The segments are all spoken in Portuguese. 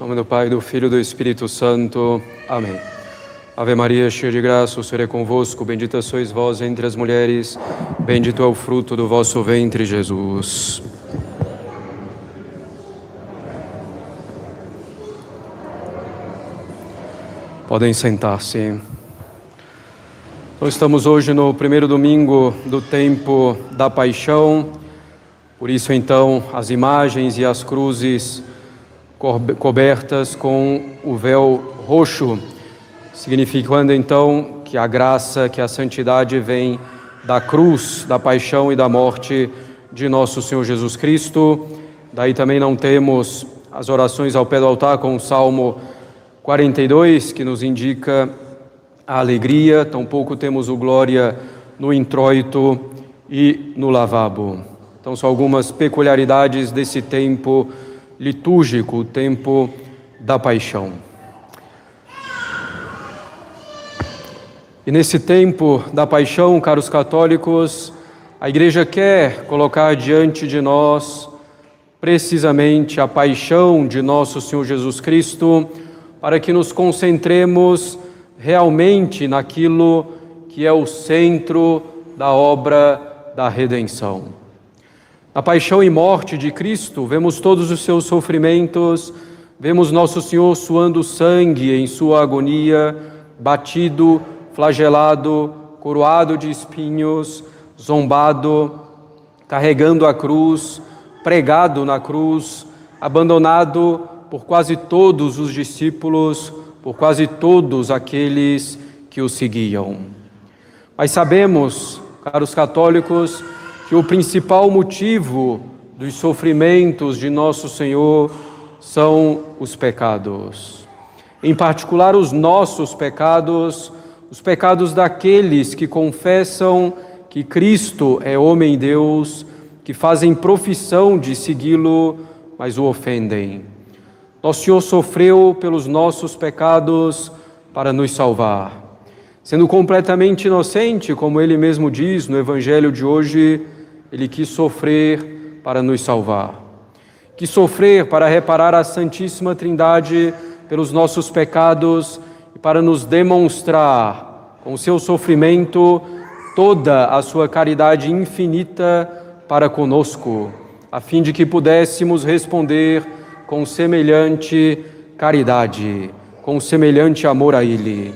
Em nome do Pai, do Filho e do Espírito Santo. Amém. Ave Maria, cheia de graça, o Senhor é convosco. Bendita sois vós entre as mulheres. Bendito é o fruto do vosso ventre, Jesus. Podem sentar-se. Então, estamos hoje no primeiro domingo do tempo da Paixão. Por isso, então, as imagens e as cruzes cobertas com o véu roxo, significando então que a graça, que a santidade vem da cruz, da paixão e da morte de nosso Senhor Jesus Cristo. Daí também não temos as orações ao pé do altar com o Salmo 42, que nos indica a alegria, tampouco temos o glória no introito e no lavabo. Então são algumas peculiaridades desse tempo litúrgico, o tempo da paixão. E nesse tempo da paixão, caros católicos, a Igreja quer colocar diante de nós precisamente a paixão de nosso Senhor Jesus Cristo, para que nos concentremos realmente naquilo que é o centro da obra da redenção. Na paixão e morte de Cristo, vemos todos os seus sofrimentos, vemos nosso Senhor suando sangue em sua agonia, batido, flagelado, coroado de espinhos, zombado, carregando a cruz, pregado na cruz, abandonado por quase todos os discípulos, por quase todos aqueles que o seguiam. Mas sabemos, caros católicos, que o principal motivo dos sofrimentos de nosso Senhor são os pecados. Em particular, os nossos pecados, os pecados daqueles que confessam que Cristo é homem e Deus, que fazem profissão de segui-lo, mas o ofendem. Nosso Senhor sofreu pelos nossos pecados para nos salvar. Sendo completamente inocente, como Ele mesmo diz no Evangelho de hoje, Ele quis sofrer para nos salvar. Quis sofrer para reparar a Santíssima Trindade pelos nossos pecados e para nos demonstrar, com o seu sofrimento, toda a sua caridade infinita para conosco, a fim de que pudéssemos responder com semelhante caridade, com semelhante amor a Ele.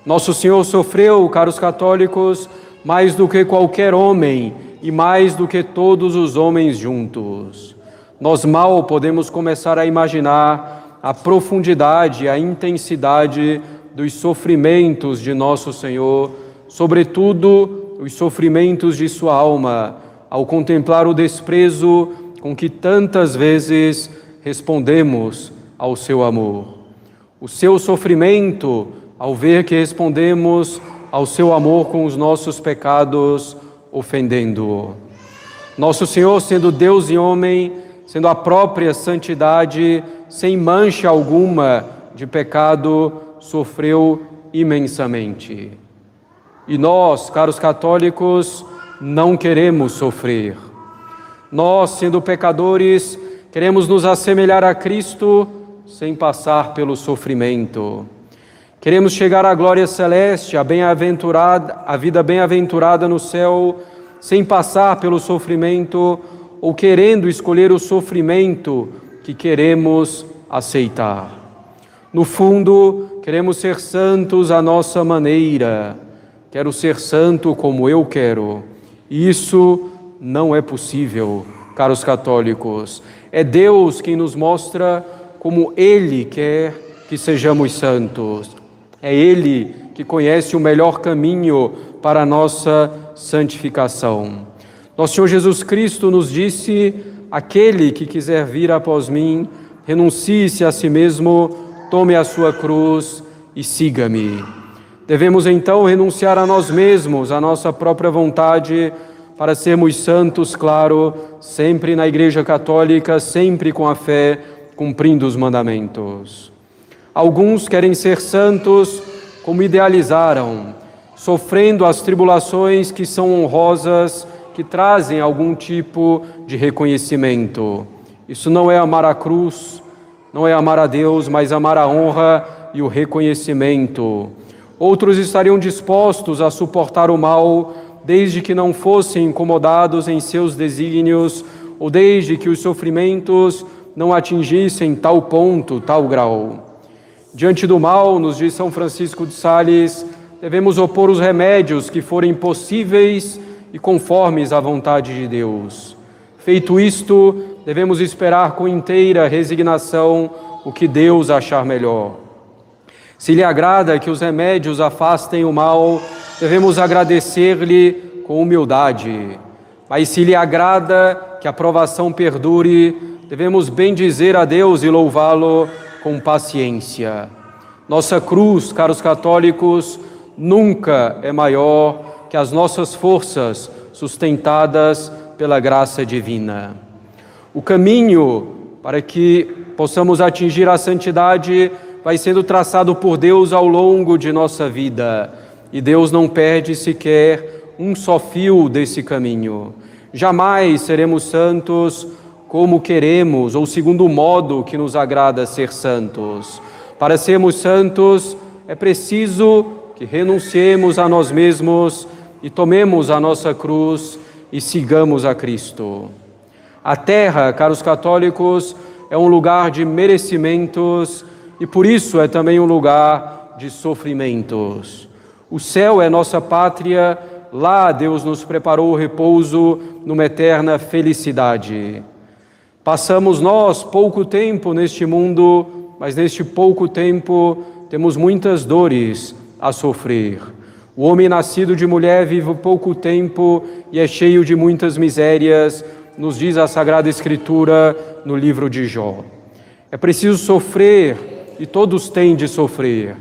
Nosso Senhor sofreu, caros católicos, mais do que qualquer homem e mais do que todos os homens juntos. Nós mal podemos começar a imaginar a profundidade, a intensidade dos sofrimentos de nosso Senhor, sobretudo os sofrimentos de sua alma, ao contemplar o desprezo com que tantas vezes respondemos ao seu amor. O seu sofrimento, ao ver que respondemos ao seu amor com os nossos pecados, ofendendo-o. Nosso Senhor, sendo Deus e homem, sendo a própria santidade, sem mancha alguma de pecado, sofreu imensamente. E nós, caros católicos, não queremos sofrer. Nós, sendo pecadores, queremos nos assemelhar a Cristo sem passar pelo sofrimento. Queremos chegar à glória celeste, a vida bem-aventurada no céu, sem passar pelo sofrimento ou querendo escolher o sofrimento que queremos aceitar. No fundo, queremos ser santos à nossa maneira. Quero ser santo como eu quero. E isso não é possível, caros católicos. É Deus quem nos mostra como Ele quer que sejamos santos. É Ele que conhece o melhor caminho para a nossa santificação. Nosso Senhor Jesus Cristo nos disse: aquele que quiser vir após mim, renuncie-se a si mesmo, tome a sua cruz e siga-me. Devemos então renunciar a nós mesmos, a nossa própria vontade, para sermos santos, claro, sempre na Igreja Católica, sempre com a fé, cumprindo os mandamentos. Alguns querem ser santos como idealizaram, sofrendo as tribulações que são honrosas, que trazem algum tipo de reconhecimento. Isso não é amar a cruz, não é amar a Deus, mas amar a honra e o reconhecimento. Outros estariam dispostos a suportar o mal, desde que não fossem incomodados em seus desígnios, ou desde que os sofrimentos não atingissem tal ponto, tal grau. Diante do mal, nos diz São Francisco de Sales, devemos opor os remédios que forem possíveis e conformes à vontade de Deus. Feito isto, devemos esperar com inteira resignação o que Deus achar melhor. Se lhe agrada que os remédios afastem o mal, devemos agradecer-lhe com humildade. Mas se lhe agrada que a provação perdure, devemos bendizer a Deus e louvá-lo com paciência. Nossa cruz, caros católicos, nunca é maior que as nossas forças sustentadas pela graça divina. O caminho para que possamos atingir a santidade vai sendo traçado por Deus ao longo de nossa vida, e Deus não perde sequer um só fio desse caminho. Jamais seremos santos como queremos ou segundo o modo que nos agrada ser santos. Para sermos santos, é preciso que renunciemos a nós mesmos e tomemos a nossa cruz e sigamos a Cristo. A terra, caros católicos, é um lugar de merecimentos e por isso é também um lugar de sofrimentos. O céu é nossa pátria, lá Deus nos preparou o repouso numa eterna felicidade. Passamos nós pouco tempo neste mundo, mas neste pouco tempo temos muitas dores a sofrer. O homem nascido de mulher vive pouco tempo e é cheio de muitas misérias, nos diz a Sagrada Escritura no livro de Jó. É preciso sofrer e todos têm de sofrer.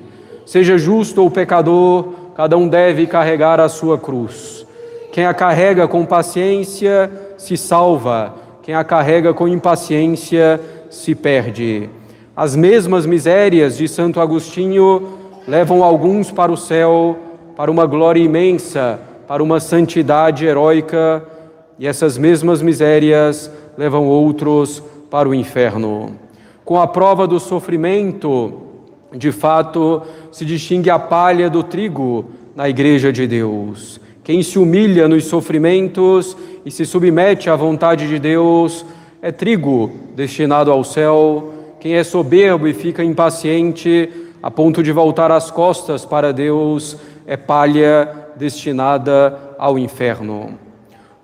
Seja justo ou pecador, cada um deve carregar a sua cruz. Quem a carrega com paciência se salva, quem a carrega com impaciência se perde. As mesmas misérias de Santo Agostinho levam alguns para o céu, para uma glória imensa, para uma santidade heróica, e essas mesmas misérias levam outros para o inferno. Com a prova do sofrimento, de fato, se distingue a palha do trigo na Igreja de Deus. Quem se humilha nos sofrimentos e se submete à vontade de Deus é trigo destinado ao céu. Quem é soberbo e fica impaciente a ponto de voltar as costas para Deus é palha destinada ao inferno.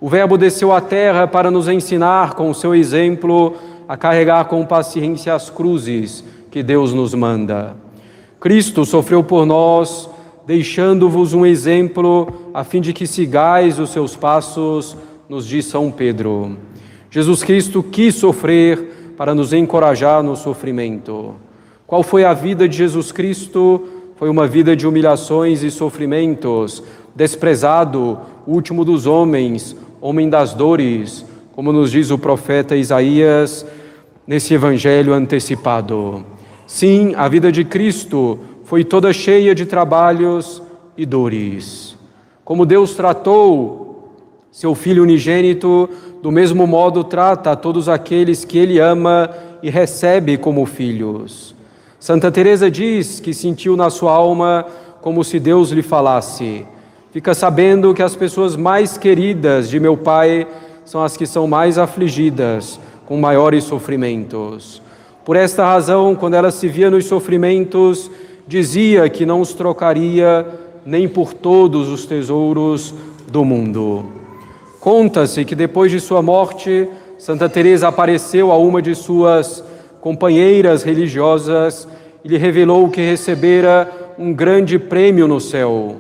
O Verbo desceu à terra para nos ensinar, com o seu exemplo, a carregar com paciência as cruzes que Deus nos manda. Cristo sofreu por nós, deixando-vos um exemplo, a fim de que sigais os seus passos, nos diz São Pedro. Jesus Cristo quis sofrer para nos encorajar no sofrimento. Qual foi a vida de Jesus Cristo? Foi uma vida de humilhações e sofrimentos, desprezado, último dos homens, homem das dores, como nos diz o profeta Isaías nesse evangelho antecipado. Sim, a vida de Cristo foi toda cheia de trabalhos e dores. Como Deus tratou seu Filho unigênito, do mesmo modo trata a todos aqueles que Ele ama e recebe como filhos. Santa Teresa diz que sentiu na sua alma como se Deus lhe falasse: fica sabendo que as pessoas mais queridas de meu Pai são as que são mais afligidas, com maiores sofrimentos. Por esta razão, quando ela se via nos sofrimentos, dizia que não os trocaria nem por todos os tesouros do mundo. Conta-se que depois de sua morte, Santa Teresa apareceu a uma de suas companheiras religiosas e lhe revelou que recebera um grande prêmio no céu.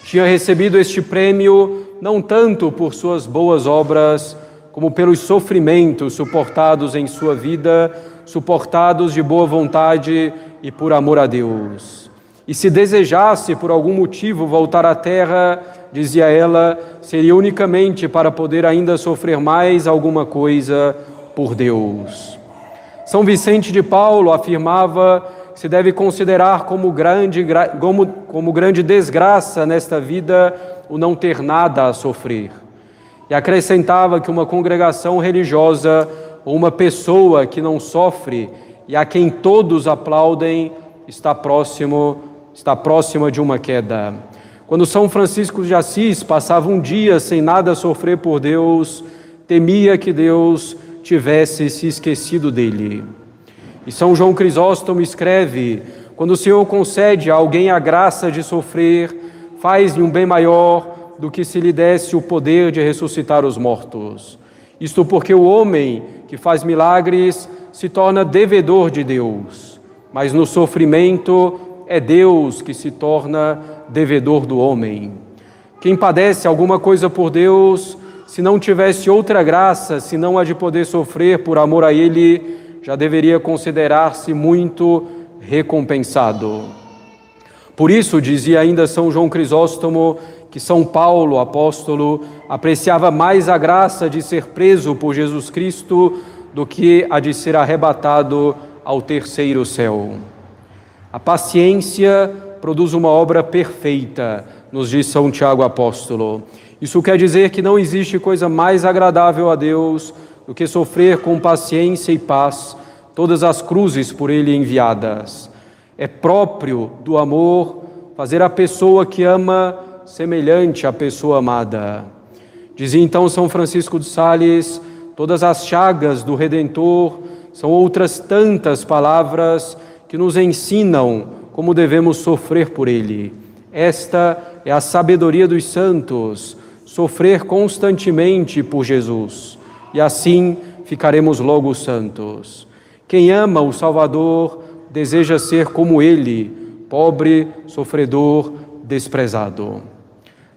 Tinha recebido este prêmio não tanto por suas boas obras, como pelos sofrimentos suportados em sua vida, suportados de boa vontade e por amor a Deus. E se desejasse por algum motivo voltar à terra, dizia ela, seria unicamente para poder ainda sofrer mais alguma coisa por Deus. São Vicente de Paulo afirmava que se deve considerar como grande desgraça nesta vida o não ter nada a sofrer. E acrescentava que uma congregação religiosa ou uma pessoa que não sofre e a quem todos aplaudem está próxima de uma queda. Quando São Francisco de Assis passava um dia sem nada sofrer por Deus, temia que Deus tivesse se esquecido dele. E São João Crisóstomo escreve: quando o Senhor concede a alguém a graça de sofrer, faz-lhe um bem maior do que se lhe desse o poder de ressuscitar os mortos. Isto porque o homem que faz milagres se torna devedor de Deus, mas no sofrimento é Deus que se torna devedor do homem. Quem padece alguma coisa por Deus, se não tivesse outra graça, senão a de poder sofrer por amor a Ele, já deveria considerar-se muito recompensado. Por isso, dizia ainda São João Crisóstomo, que São Paulo, apóstolo, apreciava mais a graça de ser preso por Jesus Cristo do que a de ser arrebatado ao terceiro céu. A paciência produz uma obra perfeita, nos diz São Tiago apóstolo. Isso quer dizer que não existe coisa mais agradável a Deus do que sofrer com paciência e paz todas as cruzes por Ele enviadas. É próprio do amor fazer a pessoa que ama semelhante à pessoa amada. Dizia então São Francisco de Sales: todas as chagas do Redentor são outras tantas palavras que nos ensinam como devemos sofrer por Ele. Esta é a sabedoria dos santos, sofrer constantemente por Jesus, e assim ficaremos logo santos. Quem ama o Salvador deseja ser como Ele, pobre, sofredor, desprezado.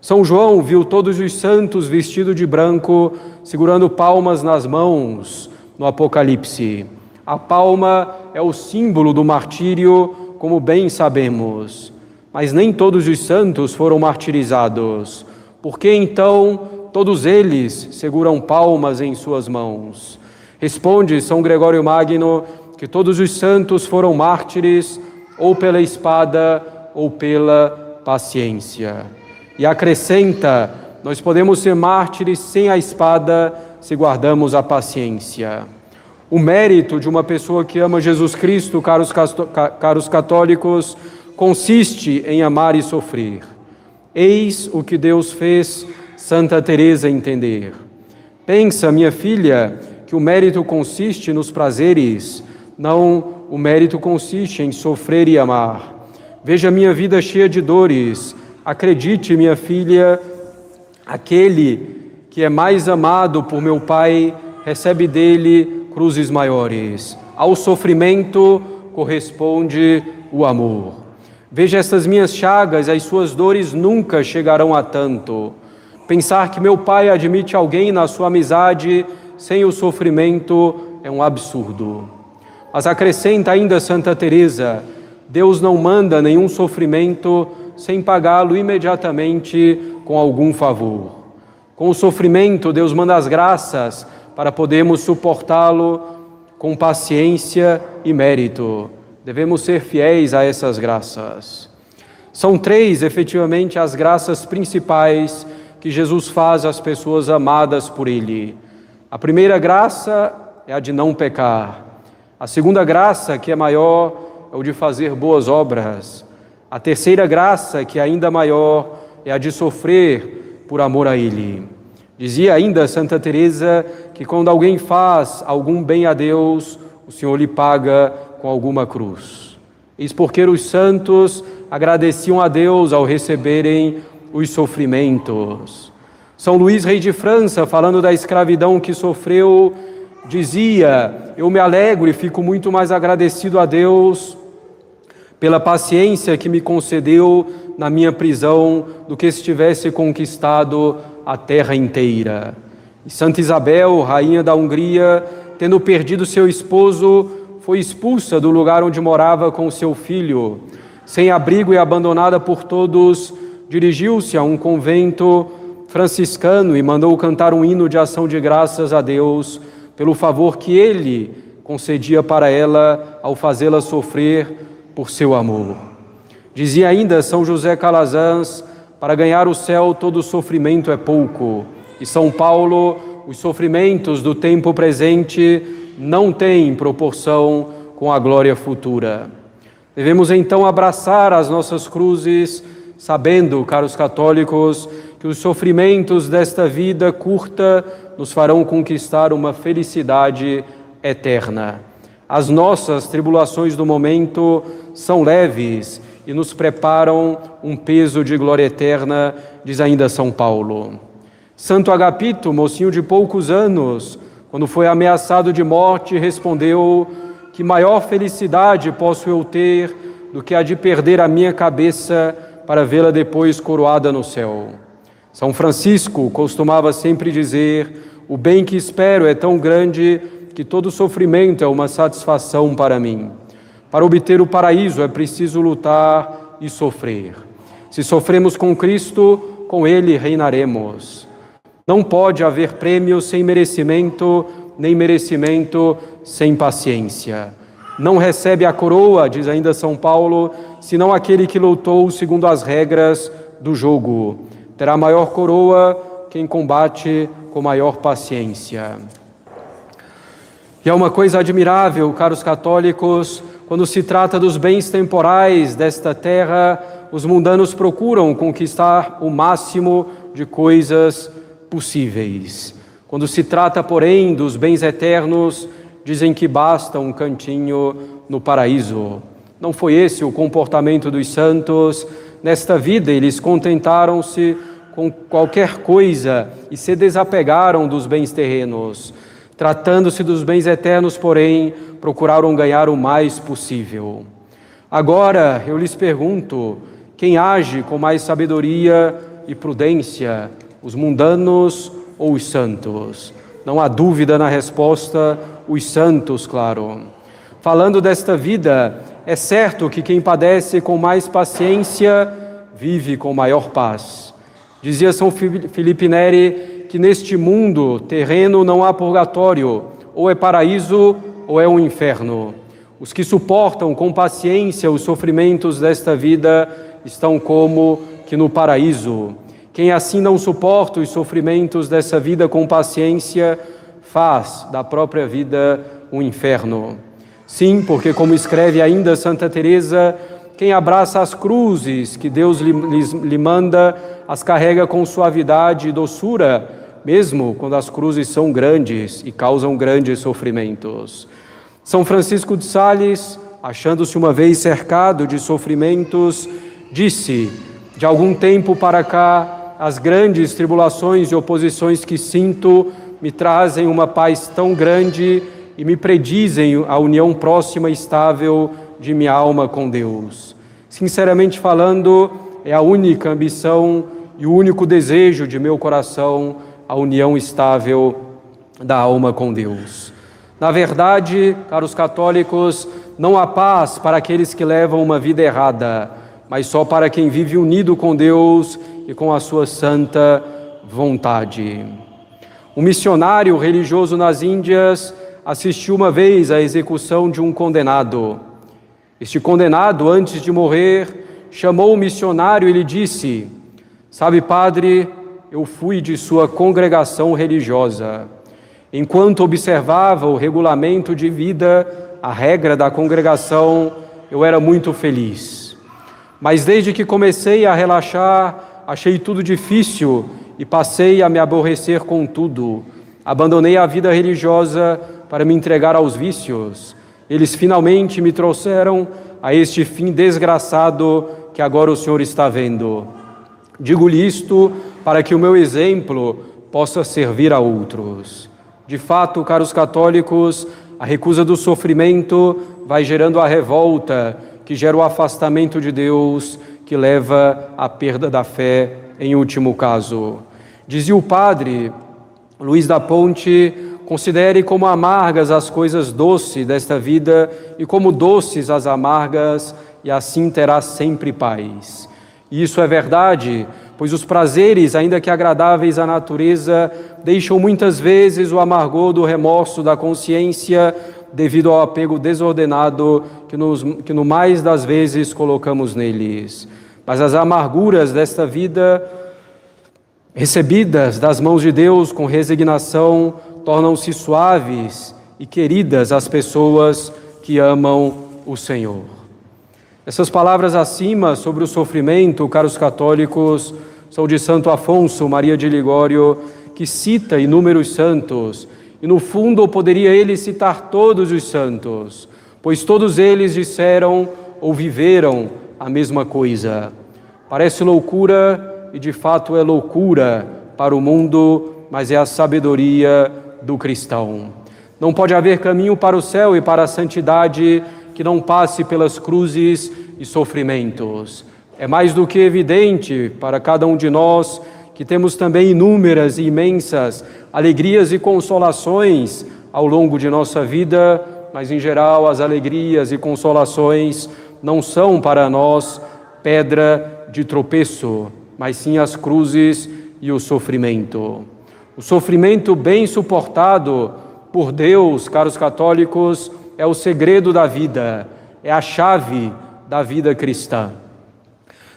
São João viu todos os santos vestidos de branco, segurando palmas nas mãos no Apocalipse. A palma é o símbolo do martírio, como bem sabemos. Mas nem todos os santos foram martirizados. Por que então todos eles seguram palmas em suas mãos? Responde São Gregório Magno que todos os santos foram mártires ou pela espada ou pela paciência. E acrescenta: nós podemos ser mártires sem a espada se guardamos a paciência. O mérito de uma pessoa que ama Jesus Cristo, caros católicos, consiste em amar e sofrer. Eis o que Deus fez Santa Teresa entender. Pensa, minha filha, que o mérito consiste nos prazeres, não, o mérito consiste em sofrer e amar. Veja minha vida cheia de dores. Acredite, minha filha, aquele que é mais amado por meu Pai recebe dele cruzes maiores. Ao sofrimento corresponde o amor. Veja estas minhas chagas, as suas dores nunca chegarão a tanto. Pensar que meu Pai admite alguém na sua amizade sem o sofrimento é um absurdo. Mas acrescenta ainda Santa Teresa: Deus não manda nenhum sofrimento sem pagá-lo imediatamente com algum favor. Com o sofrimento, Deus manda as graças para podermos suportá-lo com paciência e mérito. Devemos ser fiéis a essas graças. São três, efetivamente, as graças principais que Jesus faz às pessoas amadas por Ele. A primeira graça é a de não pecar. A segunda graça, que é maior, é o de fazer boas obras. A terceira graça, que é ainda maior, é a de sofrer por amor a Ele. Dizia ainda Santa Teresa que quando alguém faz algum bem a Deus, o Senhor lhe paga com alguma cruz. Eis porque os santos agradeciam a Deus ao receberem os sofrimentos. São Luís, rei de França, falando da escravidão que sofreu, dizia: eu me alegro e fico muito mais agradecido a Deus pela paciência que me concedeu na minha prisão do que se tivesse conquistado a terra inteira. E Santa Isabel, rainha da Hungria, tendo perdido seu esposo, foi expulsa do lugar onde morava com seu filho. Sem abrigo e abandonada por todos, dirigiu-se a um convento franciscano e mandou cantar um hino de ação de graças a Deus pelo favor que Ele concedia para ela ao fazê-la sofrer por seu amor. Dizia ainda São José Calazans: para ganhar o céu todo sofrimento é pouco. E São Paulo: os sofrimentos do tempo presente não têm proporção com a glória futura. Devemos então abraçar as nossas cruzes, sabendo, caros católicos, que os sofrimentos desta vida curta nos farão conquistar uma felicidade eterna. As nossas tribulações do momento são leves e nos preparam um peso de glória eterna, diz ainda São Paulo. Santo Agapito, mocinho de poucos anos, quando foi ameaçado de morte, respondeu: que maior felicidade posso eu ter do que a de perder a minha cabeça para vê-la depois coroada no céu. São Francisco costumava sempre dizer: o bem que espero é tão grande que todo sofrimento é uma satisfação para mim. Para obter o paraíso é preciso lutar e sofrer. Se sofremos com Cristo, com Ele reinaremos. Não pode haver prêmio sem merecimento, nem merecimento sem paciência. Não recebe a coroa, diz ainda São Paulo, senão aquele que lutou segundo as regras do jogo. Terá maior coroa quem combate com maior paciência. E é uma coisa admirável, caros católicos, quando se trata dos bens temporais desta terra, os mundanos procuram conquistar o máximo de coisas possíveis. Quando se trata, porém, dos bens eternos, dizem que basta um cantinho no paraíso. Não foi esse o comportamento dos santos. Nesta vida, eles contentaram-se com qualquer coisa e se desapegaram dos bens terrenos. Tratando-se dos bens eternos, porém, procuraram ganhar o mais possível. Agora, eu lhes pergunto, quem age com mais sabedoria e prudência, os mundanos ou os santos? Não há dúvida na resposta, os santos, claro. Falando desta vida, é certo que quem padece com mais paciência vive com maior paz. Dizia São Filipe Neri que neste mundo terreno não há purgatório, ou é paraíso ou é um inferno. Os que suportam com paciência os sofrimentos desta vida estão como que no paraíso. Quem assim não suporta os sofrimentos dessa vida com paciência, faz da própria vida um inferno. Sim, porque como escreve ainda Santa Teresa, quem abraça as cruzes que Deus lhe manda, as carrega com suavidade e doçura, mesmo quando as cruzes são grandes e causam grandes sofrimentos. São Francisco de Sales, achando-se uma vez cercado de sofrimentos, disse: de algum tempo para cá, as grandes tribulações e oposições que sinto me trazem uma paz tão grande e me predizem a união próxima e estável de minha alma com Deus. Sinceramente falando, é a única ambição e o único desejo de meu coração, a união estável da alma com Deus. Na verdade, caros católicos, não há paz para aqueles que levam uma vida errada, mas só para quem vive unido com Deus e com a sua santa vontade. Um missionário religioso nas Índias assistiu uma vez à execução de um condenado. Este condenado, antes de morrer, chamou o missionário e lhe disse: sabe, padre, eu fui de sua congregação religiosa. Enquanto observava o regulamento de vida, a regra da congregação, eu era muito feliz. Mas desde que comecei a relaxar, achei tudo difícil e passei a me aborrecer com tudo. Abandonei a vida religiosa para me entregar aos vícios. Eles finalmente me trouxeram a este fim desgraçado que agora o Senhor está vendo. Digo-lhe isto para que o meu exemplo possa servir a outros. De fato, caros católicos, a recusa do sofrimento vai gerando a revolta, que gera o afastamento de Deus, que leva à perda da fé, em último caso. Dizia o padre Luís da Ponte: considere como amargas as coisas doces desta vida e como doces as amargas, e assim terá sempre paz. E isso é verdade, pois os prazeres, ainda que agradáveis à natureza, deixam muitas vezes o amargor do remorso da consciência devido ao apego desordenado que no mais das vezes colocamos neles. Mas as amarguras desta vida, recebidas das mãos de Deus com resignação, tornam-se suaves e queridas às pessoas que amam o Senhor. Essas palavras acima sobre o sofrimento, caros católicos, são de Santo Afonso Maria de Ligório, que cita inúmeros santos, e no fundo poderia ele citar todos os santos, pois todos eles disseram ou viveram a mesma coisa. Parece loucura, e de fato é loucura para o mundo, mas é a sabedoria do cristão. Não pode haver caminho para o céu e para a santidade que não passe pelas cruzes e sofrimentos. É mais do que evidente para cada um de nós que temos também inúmeras e imensas alegrias e consolações ao longo de nossa vida, mas em geral as alegrias e consolações não são para nós pedra de tropeço, mas sim as cruzes e o sofrimento. O sofrimento bem suportado por Deus, caros católicos, é o segredo da vida, é a chave da vida cristã.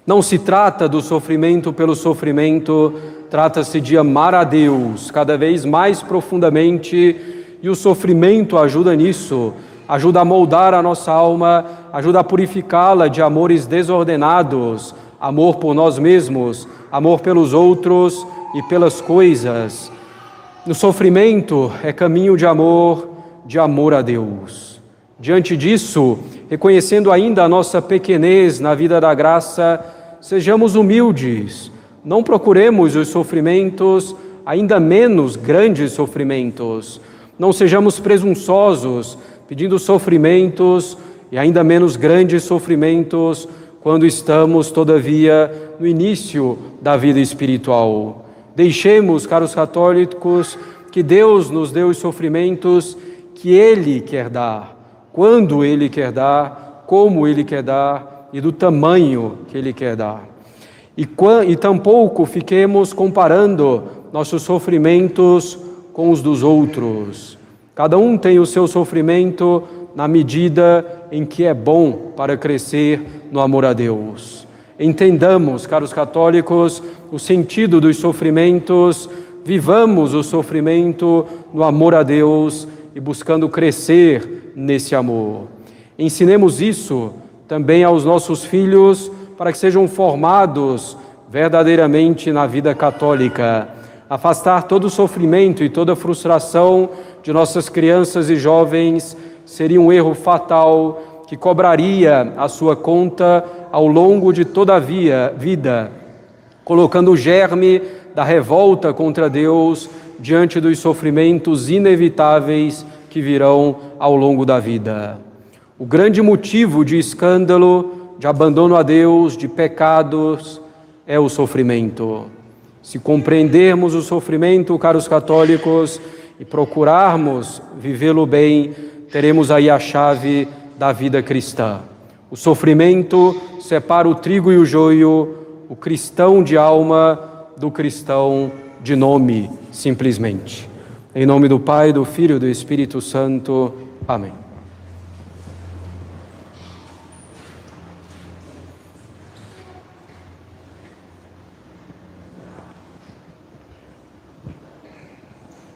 Não se trata do sofrimento pelo sofrimento, trata-se de amar a Deus cada vez mais profundamente, e o sofrimento ajuda nisso, ajuda a moldar a nossa alma, ajuda a purificá-la de amores desordenados, amor por nós mesmos, amor pelos outros e pelas coisas. No sofrimento é caminho de amor a Deus. Diante disso, reconhecendo ainda a nossa pequenez na vida da graça, sejamos humildes, não procuremos os sofrimentos, ainda menos grandes sofrimentos. Não sejamos presunçosos, pedindo sofrimentos e ainda menos grandes sofrimentos, quando estamos, todavia, no início da vida espiritual. Deixemos, caros católicos, que Deus nos dê os sofrimentos que Ele quer dar, quando Ele quer dar, como Ele quer dar e do tamanho que Ele quer dar. E tampouco fiquemos comparando nossos sofrimentos com os dos outros. Cada um tem o seu sofrimento na medida em que é bom para crescer no amor a Deus. Entendamos, caros católicos, o sentido dos sofrimentos, vivamos o sofrimento no amor a Deus e buscando crescer nesse amor. Ensinemos isso também aos nossos filhos para que sejam formados verdadeiramente na vida católica. Afastar todo o sofrimento e toda a frustração de nossas crianças e jovens seria um erro fatal que cobraria a sua conta ao longo de toda a vida, colocando o germe da revolta contra Deus diante dos sofrimentos inevitáveis que virão ao longo da vida. O grande motivo de escândalo, de abandono a Deus, de pecados, é o sofrimento. Se compreendermos o sofrimento, caros católicos, e procurarmos vivê-lo bem, teremos aí a chave da vida cristã. O sofrimento separa o trigo e o joio, o cristão de alma do cristão de nome, simplesmente. Em nome do Pai, do Filho e do Espírito Santo. Amém.